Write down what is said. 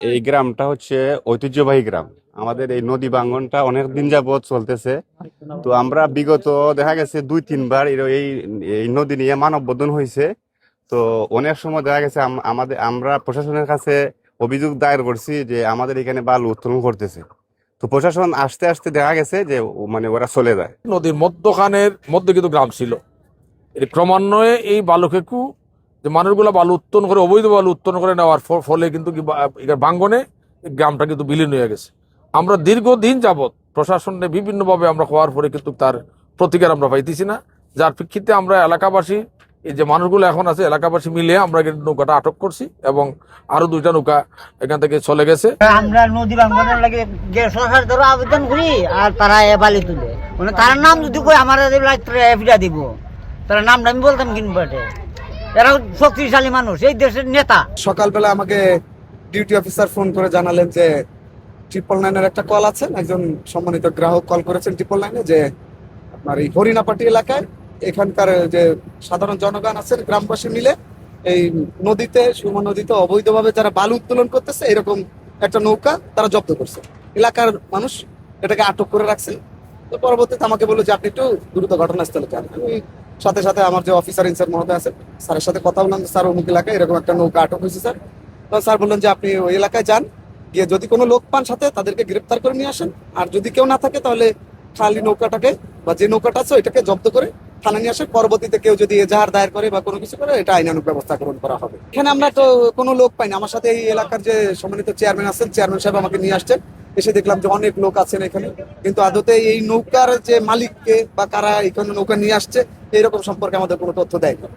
এই গ্রামটা হচ্ছে ঐতিহ্যবাহী গ্রাম। আমাদের এই নদী ভাঙ্গনটা অনেক দিন যাবৎ চলতেছে। তো আমরা বিগত দেখা গেছে 2-3 বার এই এই নদী নিয়ে মানববন্ধন হয়েছে। তো অনেক সময় দেখা গেছে আমরা প্রশাসনের কাছে অভিযোগ দায়ের করছি যে আমাদের এখানে বালু উত্তোলন করতেছে। তো প্রশাসন আসতে আসতে দেখা গেছে যে মানে ওরা চলে যায়। নদীর মধ্যখানের মধ্যে কিন্তু গ্রাম ছিল। এর ক্রমান্বয়ে এই বালু খেকু যে মানুষগুলো বালু উত্তোলন করে, অবৈধ বালু উত্তোলন করে নেওয়ার ফলে কিন্তু ভাঙ্গনে এই গ্রামটা কিন্তু বিলীন হয়ে গেছে। আমরা দীর্ঘদিন যাবৎ প্রশাসনে বিভিন্নভাবে আমরা হওয়ার পরে কিন্তু তার প্রতিকার আমরা পাইতেছি না, যার প্রেক্ষিতে আমরা এলাকাবাসী, এই যে মানুষগুলো এখন আছে এলাকাবাসী মিলে আমরা কিন্তু নৌকাটা আটক করছি এবং আরো 2টা নৌকা এখান থেকে চলে গেছে। আমরা নদী ভাঙ্গনের লাগে সরকার ধরো আবেদন করি আর তারা বালি তুলে, মানে তার নাম যদি কই আমার এফিডা দিব, তার নামটা আমি বলতাম কিনবো। এরা শক্তিশালী মানুষ, এই দেশের নেতা। সকালবেলা আমাকে ডিউটি অফিসার ফোন করে জানালেন যে 999-এর একটা কল আছে, একজন সম্মানিত গ্রাহক কল করেছেন 999-এ যে আপনার এই হরিণাপাটি এলাকায় এখানকার যে সাধারণ জনগণ আছেন গ্রামবাসী মিলে এই নদীতে, সুরমা নদীতে অবৈধভাবে যারা বালু উত্তোলন করতেছে এরকম একটা নৌকা তারা জব্দ করছে। এলাকার মানুষ এটাকে আটক করে রাখছে। তো পরবর্তীতে আমাকে বললো যে আপনি একটু দ্রুত ঘটনাস্থলে যান। আমি সাথে সাথে আমার যে অফিসার ইনচার্জ মহোদয় আছেন স্যারের সাথে কথা বললাম, স্যার অমুক এলাকায় এরকম একটা নৌকা আটক হয়েছে স্যার। তো স্যার বললেন যে আপনি ওই এলাকায় যান, গিয়ে যদি কোনো লোক পান সাথে তাদেরকে গ্রেপ্তার করে নিয়ে আসেন, আর যদি কেউ না থাকে তাহলে খালি নৌকাটাকে বা যে নৌকাটা আছে ওইটাকে জব্দ করে থানা নিয়ে আসে। পরবর্তীতে কেউ যদি এজাহার দায়ের করে বা কোনো কিছু করে এটা আইনানুগ ব্যবস্থা গ্রহণ করা হবে। এখানে আমরা তো কোনো লোক পাইনি। আমার সাথে এই এলাকার যে সম্মানিত চেয়ারম্যান আছেন, চেয়ারম্যান সাহেব আমাকে নিয়ে আসছেন। এসে দেখলাম যে অনেক লোক আছেন এখানে, কিন্তু আদতে এই নৌকার যে মালিককে বা কারা এখানে নৌকা নিয়ে আসছে এরকম সম্পর্কে আমাদের কোনো তথ্য দেয়নি।